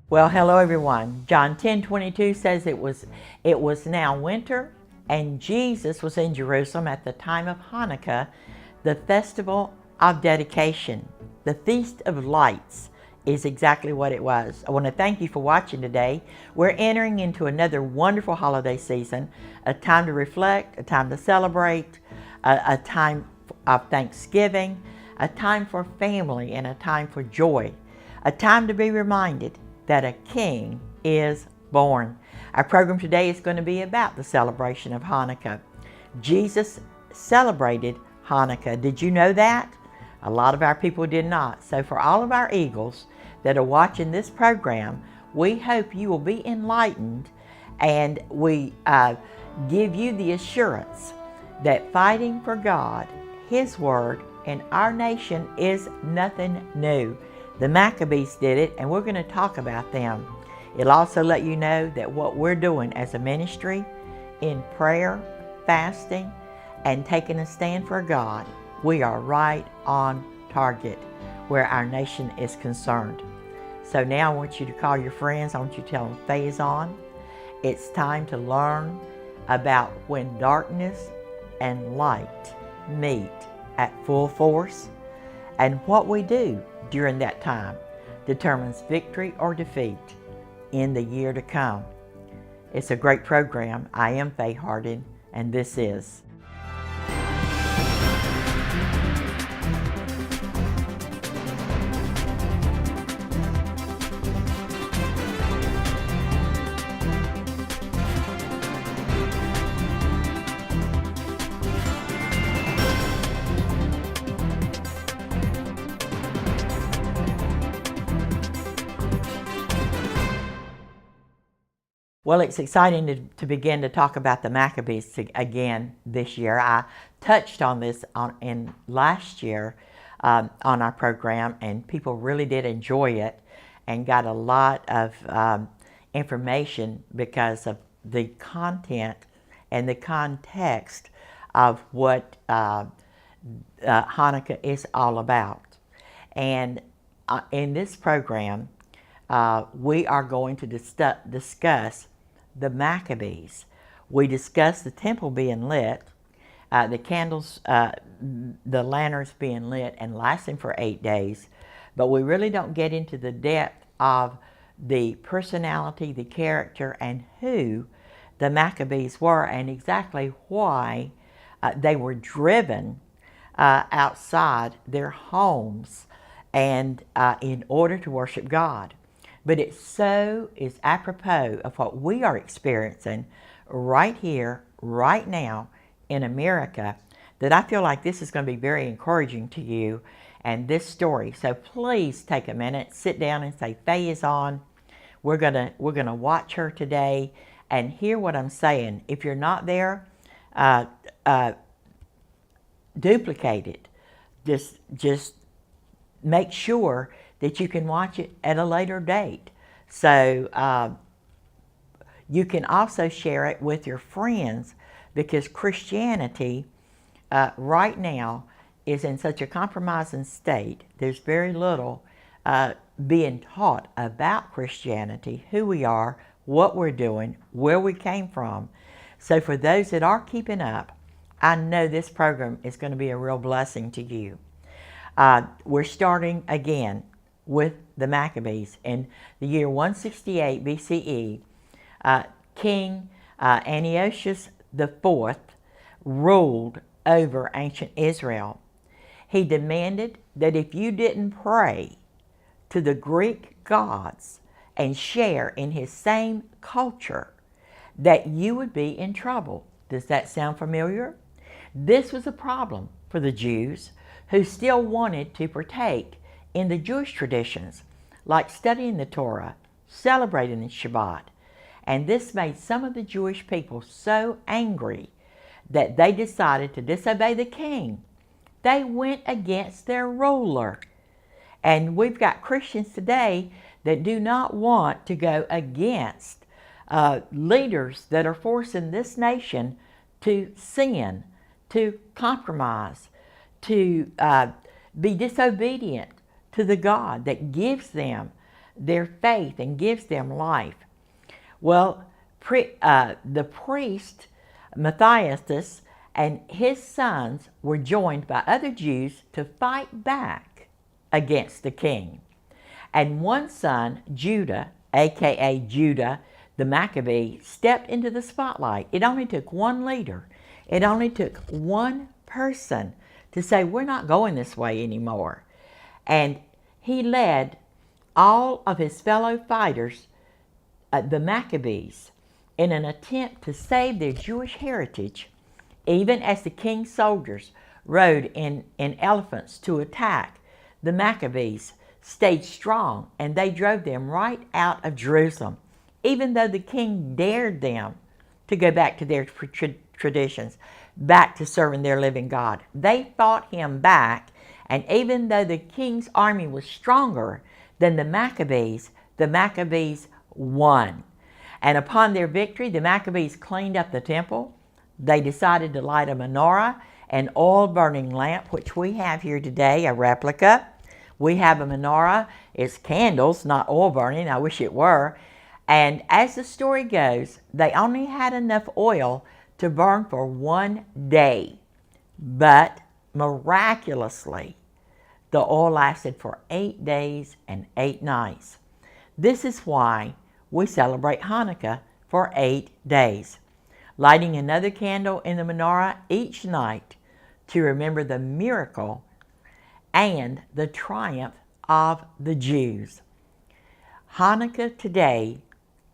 Well, hello everyone. John 10:22 says it was now winter, and Jesus was in Jerusalem at the time of Hanukkah, the festival of dedication. The Feast of Lights is exactly what it was. I want to thank you for watching today. We're entering into another wonderful holiday season, a time to reflect, a time to celebrate, a time of Thanksgiving, a time for family, and a time for joy, a time to be reminded that a king is born. Our program today is going to be about the celebration of Hanukkah. Jesus celebrated Hanukkah. Did you know that? A lot of our people did not. So for all of our eagles that are watching this program, we hope you will be enlightened, and we give you the assurance that fighting for God, His Word, and our nation is nothing new. The Maccabees did it, and we're going to talk about them. It'll also let you know that what we're doing as a ministry in prayer, fasting, and taking a stand for God, we are right on target where our nation is concerned. So now I want you to call your friends. I want you to tell them Faye is on. It's time to learn about when darkness and light meet at full force, and what we do during that time determines victory or defeat in the year to come. It's a great program. I am Faye Hardin, and this is Well, it's exciting to begin to talk about the Maccabees again this year. I touched on this in last year on our program, and people really did enjoy it and got a lot of information because of the content and the context of what Hanukkah is all about. And in this program, we are going to discuss the Maccabees. We discussed the temple being lit, the candles, the lanterns being lit and lasting for 8 days, but we really don't get into the depth of the personality, the character, and who the Maccabees were, and exactly why they were driven outside their homes and in order to worship God. But it so is apropos of what we are experiencing right here, right now in America, that I feel like this is going to be very encouraging to you and this story. So please take a minute, sit down and say, Faye is on. We're gonna watch her today and hear what I'm saying. If you're not there, duplicate it. Just make sure that you can watch it at a later date. So you can also share it with your friends, because Christianity right now is in such a compromising state. There's very little being taught about Christianity, who we are, what we're doing, where we came from. So for those that are keeping up, I know this program is going to be a real blessing to you. We're starting again with the Maccabees. In the year 168 BCE, King Antiochus IV ruled over ancient Israel. He demanded that if you didn't pray to the Greek gods and share in his same culture, that you would be in trouble. Does that sound familiar? This was a problem for the Jews, who still wanted to partake in the Jewish traditions, like studying the Torah, celebrating the Shabbat. And this made some of the Jewish people so angry that they decided to disobey the king. They went against their ruler. And we've got Christians today that do not want to go against leaders that are forcing this nation to sin, to compromise, to be disobedient to the God that gives them their faith and gives them life. Well, the priest Matthias and his sons were joined by other Jews to fight back against the king. And one son, Judah, aka Judah the Maccabee, stepped into the spotlight. It only took one leader. It only took one person to say, we're not going this way anymore. And he led all of his fellow fighters, the Maccabees, in an attempt to save their Jewish heritage, even as the king's soldiers rode in elephants to attack. The Maccabees stayed strong, and they drove them right out of Jerusalem, even though the king dared them to go back to their traditions, back to serving their living God. They fought him back, and even though the king's army was stronger than the Maccabees won. And upon their victory, the Maccabees cleaned up the temple. They decided to light a menorah, an oil-burning lamp, which we have here today, a replica. We have a menorah. It's candles, not oil burning. I wish it were. And as the story goes, they only had enough oil to burn for 1 day. But miraculously, the oil lasted for 8 days and 8 nights. This is why we celebrate Hanukkah for 8 days, lighting another candle in the menorah each night to remember the miracle and the triumph of the Jews. Hanukkah today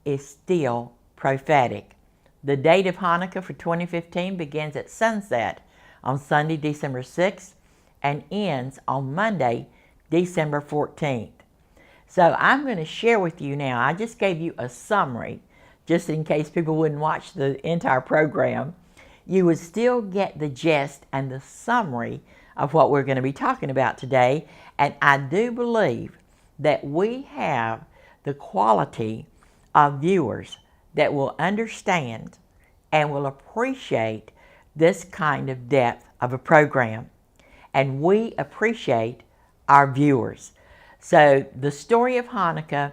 is still prophetic. The date of Hanukkah for 2015 begins at sunset on Sunday, December 6th, and ends on Monday, December 14th. So I'm going to share with you now, I just gave you a summary, just in case people wouldn't watch the entire program. You would still get the gist and the summary of what we're going to be talking about today. And I do believe that we have the quality of viewers that will understand and will appreciate this kind of depth of a program. And we appreciate our viewers. So the story of Hanukkah,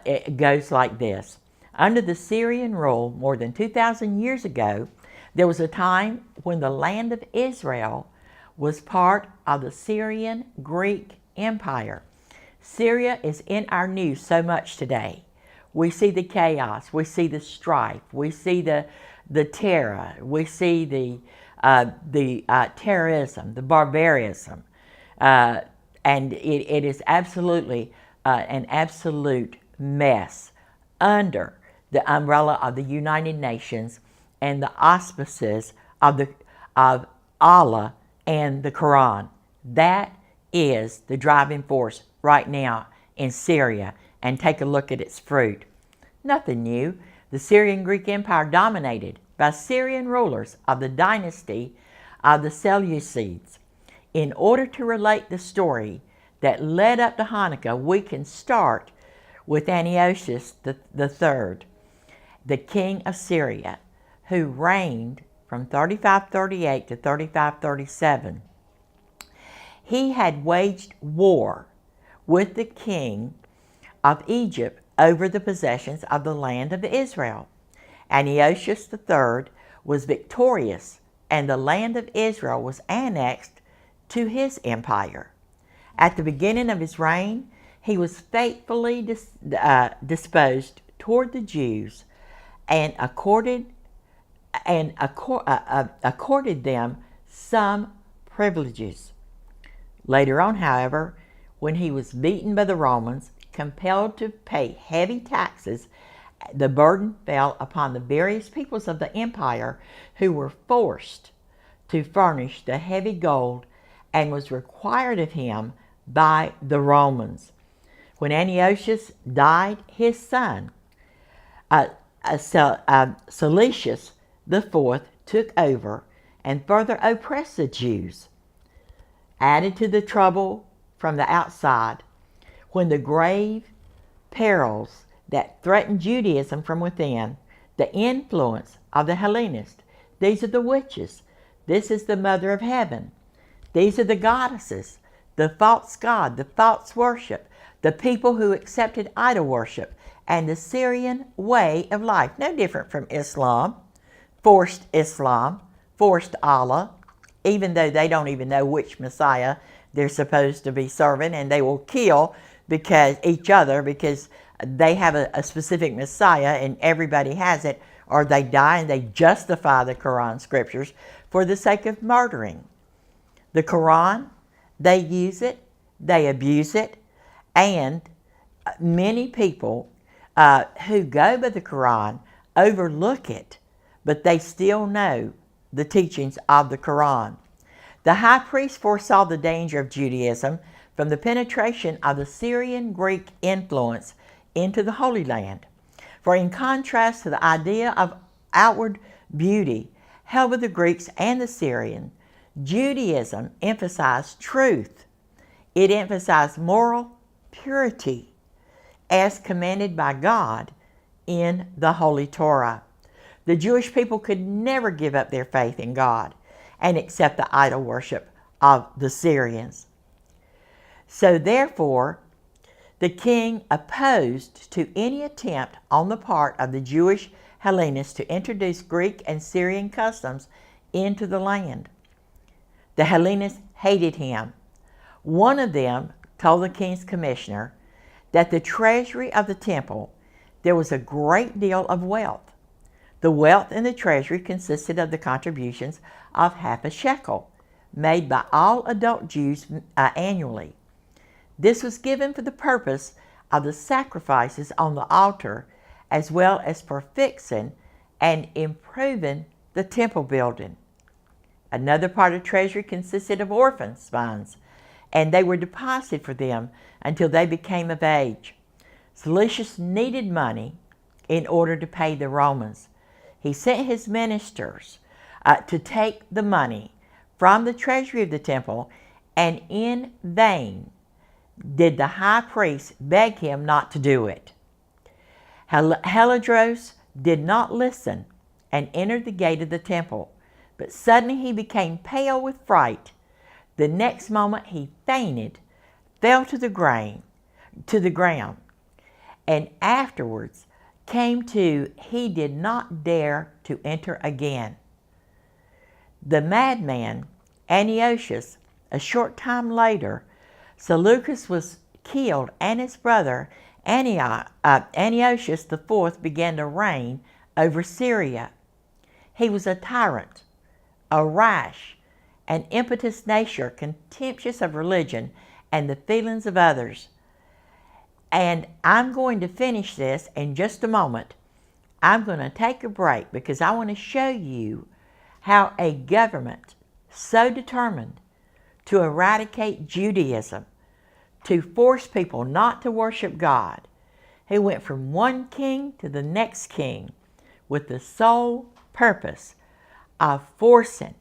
it goes like this. Under the Syrian rule more than 2,000 years ago, there was a time when the land of Israel was part of the Syrian Greek Empire. Syria is in our news so much today. We see the chaos, we see the strife, we see the terror, we see the terrorism, the barbarism, and it is absolutely an absolute mess under the umbrella of the United Nations and the auspices of Allah and the Quran. That is the driving force right now in Syria, and take a look at its fruit. Nothing new. The Syrian Greek Empire dominated by Syrian rulers of the dynasty of the Seleucids. In order to relate the story that led up to Hanukkah, we can start with Antiochus III, the king of Syria, who reigned from 3538 to 3537. He had waged war with the king of Egypt over the possessions of the land of Israel. Antiochus III was victorious, and the land of Israel was annexed to his empire. At the beginning of his reign, he was faithfully disposed toward the Jews and accorded them some privileges. Later on, however, when he was beaten by the Romans, compelled to pay heavy taxes, the burden fell upon the various peoples of the empire, who were forced to furnish the heavy gold and was required of him by the Romans. When Antiochus died, his son, Seleucus IV, took over and further oppressed the Jews. Added to the trouble from the outside, when the grave perils that threatened Judaism from within, the influence of the Hellenists. These are the witches. This is the mother of heaven. These are the goddesses, the false god, the false worship, the people who accepted idol worship and the Syrian way of life. No different from Islam, forced Allah, even though they don't even know which Messiah they're supposed to be serving, and they will kill each other because they have a specific Messiah and everybody has it, or they die and they justify the Quran scriptures for the sake of murdering. The Quran, they use it, they abuse it, and many people who go by the Quran overlook it, but they still know the teachings of the Quran. The high priest foresaw the danger of Judaism from the penetration of the Syrian Greek influence into the Holy Land. For in contrast to the idea of outward beauty held by the Greeks and the Syrian, Judaism emphasized truth. It emphasized moral purity as commanded by God in the Holy Torah. The Jewish people could never give up their faith in God and accept the idol worship of the Syrians. So therefore, the king opposed to any attempt on the part of the Jewish Hellenists to introduce Greek and Syrian customs into the land. The Hellenists hated him. One of them told the king's commissioner that the treasury of the temple, there was a great deal of wealth. The wealth in the treasury consisted of the contributions of half a shekel, made by all adult Jews annually. This was given for the purpose of the sacrifices on the altar, as well as for fixing and improving the temple building. Another part of the treasury consisted of orphans' funds, and they were deposited for them until they became of age. Seleucus needed money in order to pay the Romans. He sent his ministers to take the money from the treasury of the temple, and in vain did the high priest beg him not to do it. Heladros did not listen and entered the gate of the temple, but suddenly he became pale with fright. The next moment he fainted, fell to the ground, and afterwards came to, he did not dare to enter again. The madman Antiochus, a short time later, Seleucus was killed, and his brother Antiochus IV began to reign over Syria. He was a tyrant, a rash, an impetuous nature, contemptuous of religion and the feelings of others. And I'm going to finish this in just a moment. I'm going to take a break because I want to show you how a government so determined to eradicate Judaism, to force people not to worship God, who went from one king to the next king with the sole purpose of forcing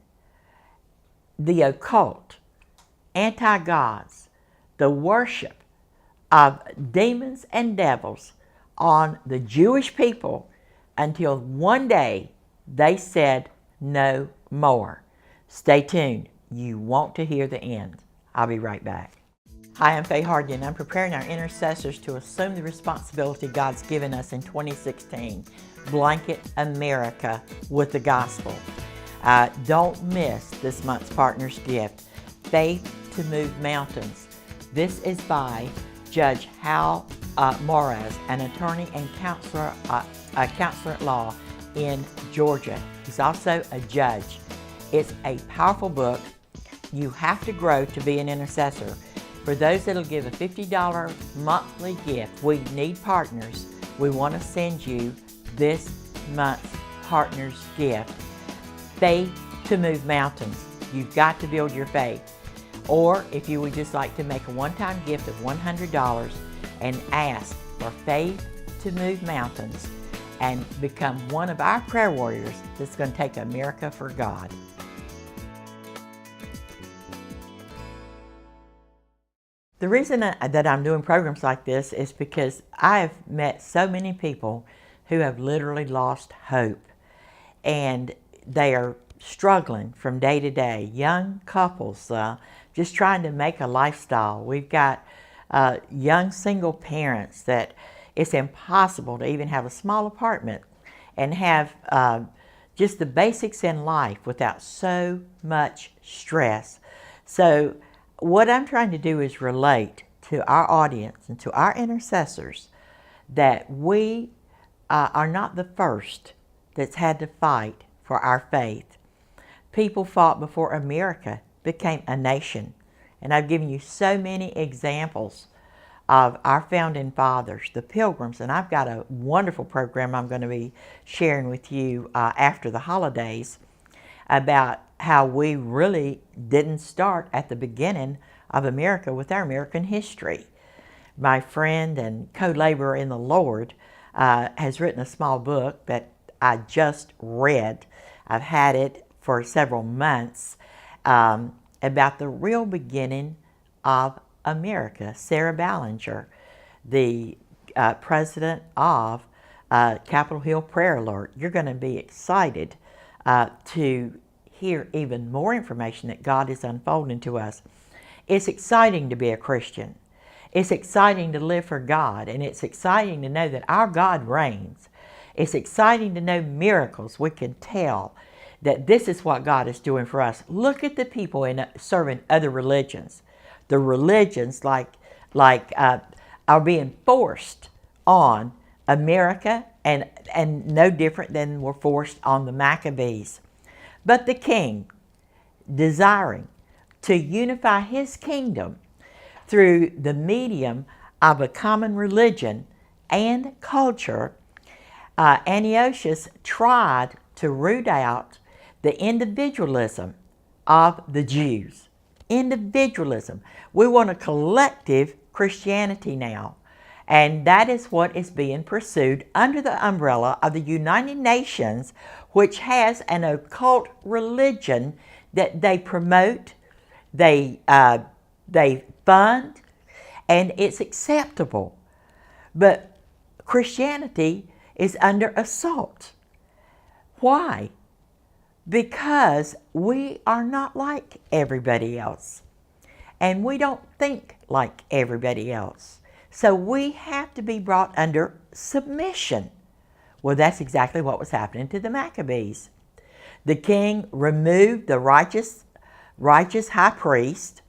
the occult, anti-gods, the worship of demons and devils on the Jewish people until one day they said no more. Stay tuned. You want to hear the end. I'll be right back. Hi, I'm Faye Hardy, and I'm preparing our intercessors to assume the responsibility God's given us in 2016. Blanket America with the gospel. Don't miss this month's Partner's Gift, Faith to Move Mountains. This is by Judge Hal Morris, an attorney and counselor at law in Georgia. He's also a judge. It's a powerful book. You have to grow to be an intercessor. For those that'll give a $50 monthly gift, we need partners. We want to send you this month's Partner's Gift, Faith to Move Mountains. You've got to build your faith. Or if you would just like to make a one-time gift of $100 and ask for Faith to Move Mountains and become one of our prayer warriors that's going to take America for God. The reason that I'm doing programs like this is because I have met so many people who have literally lost hope, and they are struggling from day to day. Young couples just trying to make a lifestyle. We've got young single parents that it's impossible to even have a small apartment and have just the basics in life without so much stress. So what I'm trying to do is relate to our audience and to our intercessors that we are not the first that's had to fight for our faith. People fought before America became a nation. And I've given you so many examples of our founding fathers, the Pilgrims, and I've got a wonderful program I'm going to be sharing with you after the holidays about how we really didn't start at the beginning of America with our American history. My friend and co-laborer in the Lord has written a small book that I just read. I've had it for several months about the real beginning of America. Sarah Ballinger, the president of Capitol Hill Prayer Alert. You're going to be excited to hear even more information that God is unfolding to us. It's exciting to be a Christian. It's exciting to live for God, and it's exciting to know that our God reigns. It's exciting to know miracles. We can tell that this is what God is doing for us. Look at the people serving other religions. The religions are being forced on America and no different than were forced on the Maccabees. But the king, desiring to unify his kingdom through the medium of a common religion and culture, Antiochus tried to root out the individualism of the Jews. Individualism. We want a collective Christianity now. And that is what is being pursued under the umbrella of the United Nations, which has an occult religion that they promote, they fund, and it's acceptable. But Christianity is under assault. Why? Because we are not like everybody else. And we don't think like everybody else. So we have to be brought under submission. Well, that's exactly what was happening to the Maccabees. The king removed the righteous high priest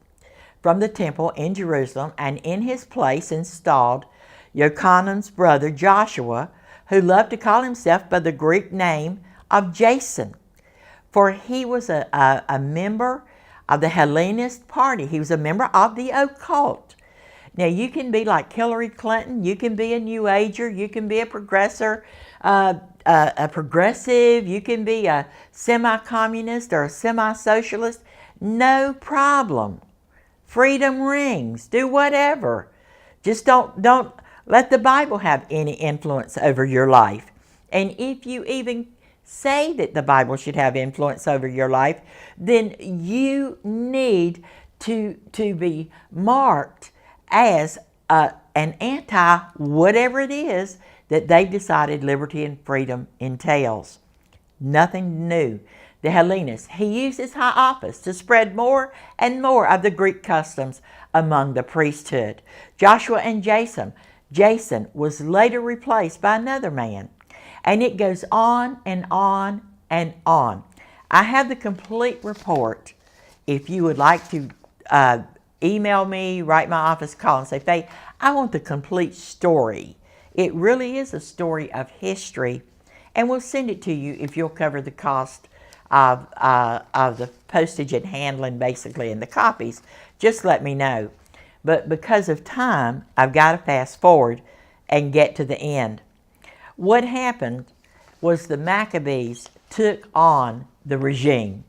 from the temple in Jerusalem, and in his place installed Jochanan's brother Joshua, who loved to call himself by the Greek name of Jason. For he was a member of the Hellenist party. He was a member of the occult. Now, you can be like Hillary Clinton. You can be a New Ager. You can be a progressive. You can be a semi-communist or a semi-socialist. No problem. Freedom rings. Do whatever. Just don't let the Bible have any influence over your life. And if you even say that the Bible should have influence over your life, then you need to be marked as an anti-whatever it is that they've decided liberty and freedom entails. Nothing new. The Hellenist, he used his high office to spread more and more of the Greek customs among the priesthood. Joshua and Jason was later replaced by another man. And it goes on and on and on. I have the complete report. If you would like to email me, write my office, call and say, Faye, I want the complete story. It really is a story of history. And we'll send it to you if you'll cover the cost of the postage and handling, basically, and the copies. Just let me know. But because of time, I've got to fast forward and get to the end. What happened was the Maccabees took on the regime,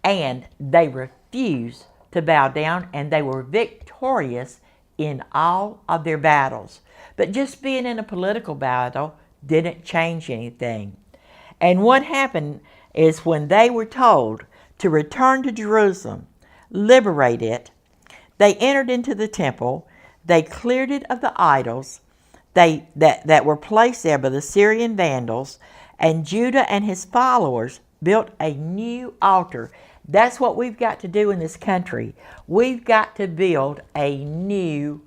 and they refused to bow down, and they were victorious in all of their battles. But just being in a political battle didn't change anything. And what happened is when they were told to return to Jerusalem, liberate it, they entered into the temple, they cleared it of the idols that were placed there by the Syrian Vandals, and Judah and his followers built a new altar. That's what we've got to do in this country. We've got to build a new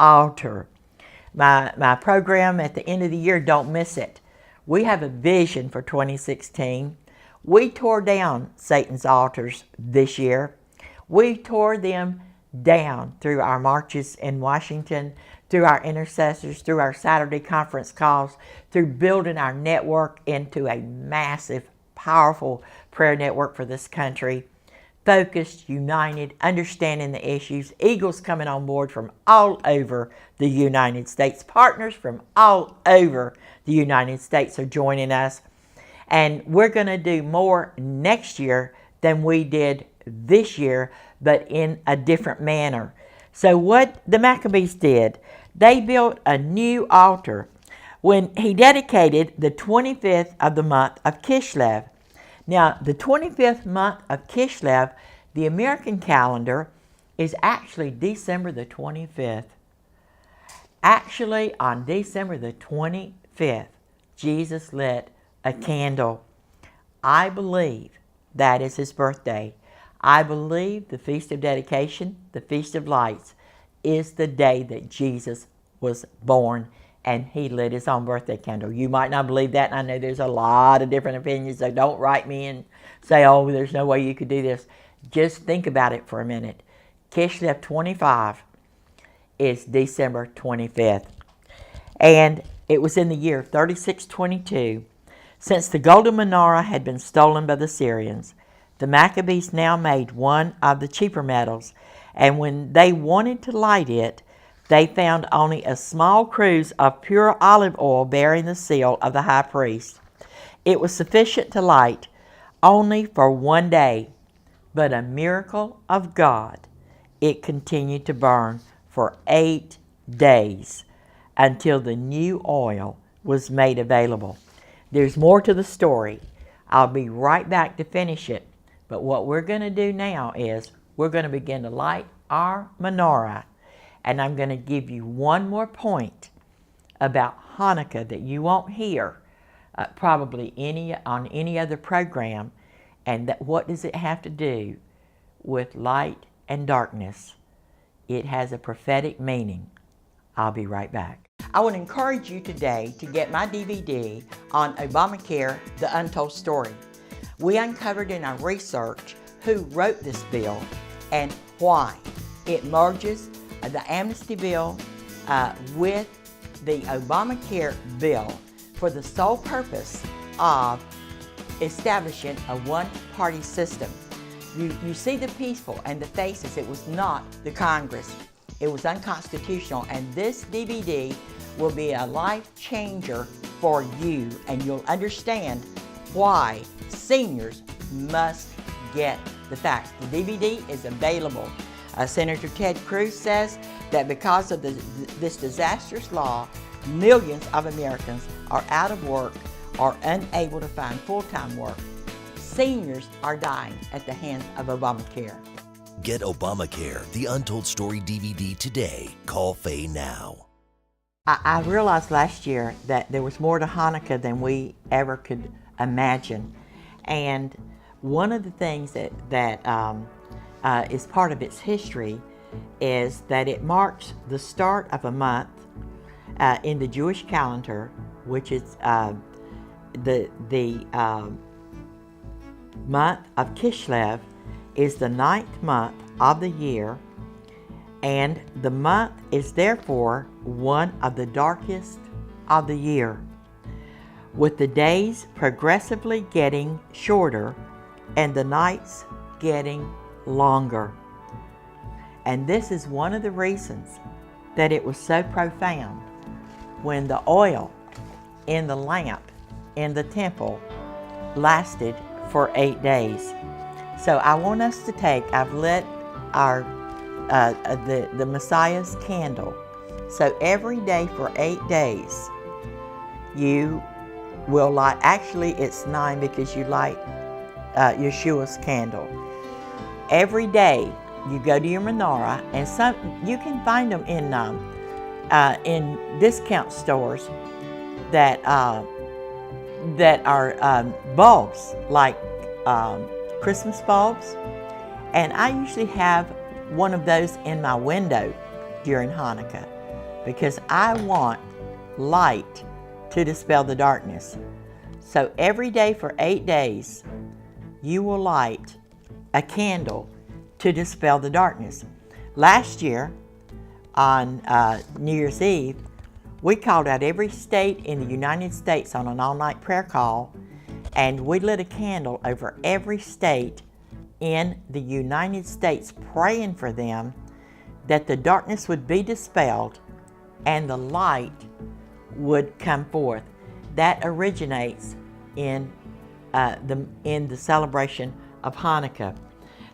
altar. My program at the end of the year, don't miss it. We have a vision for 2016. We tore down Satan's altars this year. We tore them down through our marches in Washington, through our intercessors, through our Saturday conference calls, through building our network into a massive, powerful prayer network for this country. Focused, united, understanding the issues. Eagles coming on board from all over the United States. Partners from all over the United States are joining us. And we're going to do more next year than we did this year, but in a different manner. So what the Maccabees did, they built a new altar when he dedicated the 25th of the month of Kislev. Now, the 25th month of Kislev, the American calendar, is actually December the 25th. Actually, on December the 25th, Jesus lit a candle. I believe that is his birthday. I believe the Feast of Dedication, the Feast of Lights, is the day that Jesus was born, and he lit his own birthday candle. You might not believe that, and I know there's a lot of different opinions, so don't write me and say, oh, there's no way you could do this. Just think about it for a minute. Kislev 25 is December 25th. And it was in the year 3622. Since the golden menorah had been stolen by the Syrians, the Maccabees now made one of the cheaper metals, and when they wanted to light it, they found only a small cruse of pure olive oil bearing the seal of the high priest. It was sufficient to light only for one day, but a miracle of God, it continued to burn for 8 days until the new oil was made available. There's more to the story. I'll be right back to finish it, but what we're going to do now is we're going to begin to light our menorah. And I'm going to give you one more point about Hanukkah that you won't hear probably on any other program. And that what does it have to do with light and darkness? It has a prophetic meaning. I'll be right back. I want to encourage you today to get my DVD on Obamacare, The Untold Story. We uncovered in our research who wrote this bill and why. It merges the amnesty bill with the Obamacare bill for the sole purpose of establishing a one-party system. You see the people and the faces. It was not the Congress. It was unconstitutional, and this DVD will be a life changer for you, and you'll understand why seniors must get the facts. The DVD is available. Senator Ted Cruz says that because of this disastrous law, millions of Americans are out of work or unable to find full-time work. Seniors are dying at the hands of Obamacare. Get Obamacare, The Untold Story DVD today. Call Faye now. I realized last year that there was more to Hanukkah than we ever could imagine. And one of the things that is part of its history is that it marks the start of a month in the Jewish calendar, which is the month of Kislev is the 9th month of the year, and the month is therefore one of the darkest of the year, with the days progressively getting shorter and the nights getting longer. And this is one of the reasons that it was so profound when the oil in the lamp in the temple lasted for 8 days. So I want us to I've lit our the Messiah's candle. So every day for 8 days, you will light, actually it's 9 because you light Yeshua's candle. Every day you go to your menorah, and you can find them in discount stores that are bulbs, like Christmas bulbs. And I usually have one of those in my window during Hanukkah. because I want light to dispel the darkness. So every day for 8 days, you will light a candle to dispel the darkness. Last year, on New Year's Eve, we called out every state in the United States on an all-night prayer call, and we lit a candle over every state in the United States, praying for them that the darkness would be dispelled and the light would come forth. That originates in the celebration of Hanukkah.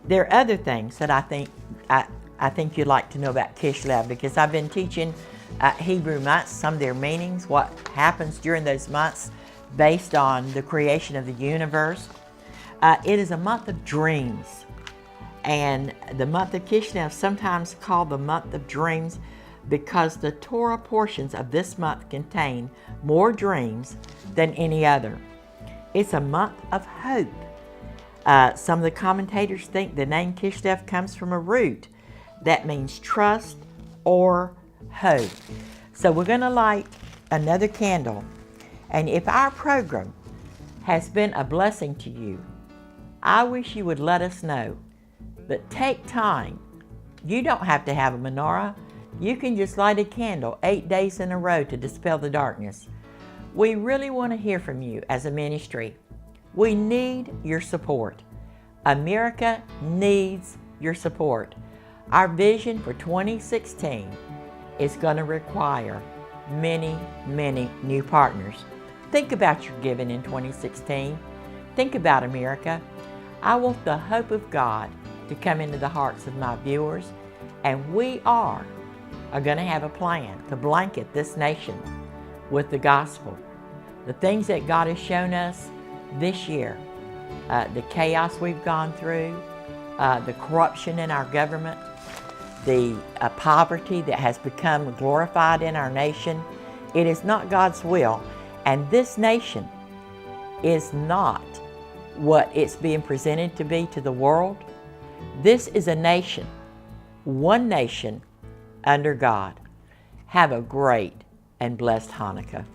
There are other things that I think you'd like to know about Kislev, because I've been teaching Hebrew months, some of their meanings, what happens during those months based on the creation of the universe. It is a month of dreams, and the month of Kislev, sometimes called the month of dreams, because the Torah portions of this month contain more dreams than any other. It's a month of hope. Some of the commentators think the name Kislev comes from a root that means trust or hope. So we're going to light another candle. And if our program has been a blessing to you, I wish you would let us know. But take time. You don't have to have a menorah. You can just light a candle 8 days in a row to dispel the darkness. We really want to hear from you as a ministry. We need your support. America needs your support. Our vision for 2016 is going to require many, many new partners. Think about your giving in 2016. Think about America. I want the hope of God to come into the hearts of my viewers, and we are going to have a plan to blanket this nation with the gospel. The things that God has shown us this year, the chaos we've gone through, the corruption in our government, the poverty that has become glorified in our nation. It is not God's will, and this nation is not what it's being presented to be to the world. This is a nation, one nation under God. Have a great and blessed Hanukkah.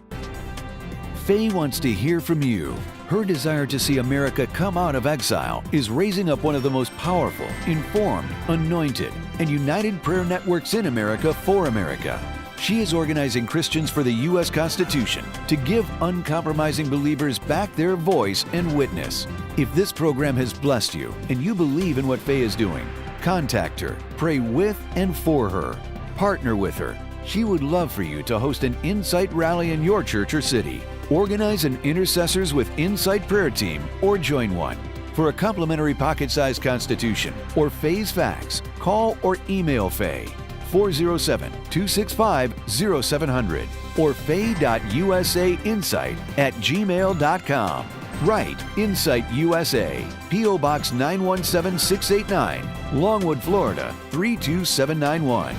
Faye wants to hear from you. Her desire to see America come out of exile is raising up one of the most powerful, informed, anointed, and united prayer networks in America for America. She is organizing Christians for the U.S. Constitution to give uncompromising believers back their voice and witness. If this program has blessed you and you believe in what Faye is doing, contact her, pray with and for her, partner with her. She would love for you to host an Insight rally in your church or city. Organize an Intercessors with Insight prayer team or join one. For a complimentary pocket-sized constitution or Faye's fax, call or email Faye 407-265-0700 or faye.usainsight@gmail.com. Write Insight USA, P.O. Box 917689, Longwood, Florida 32791.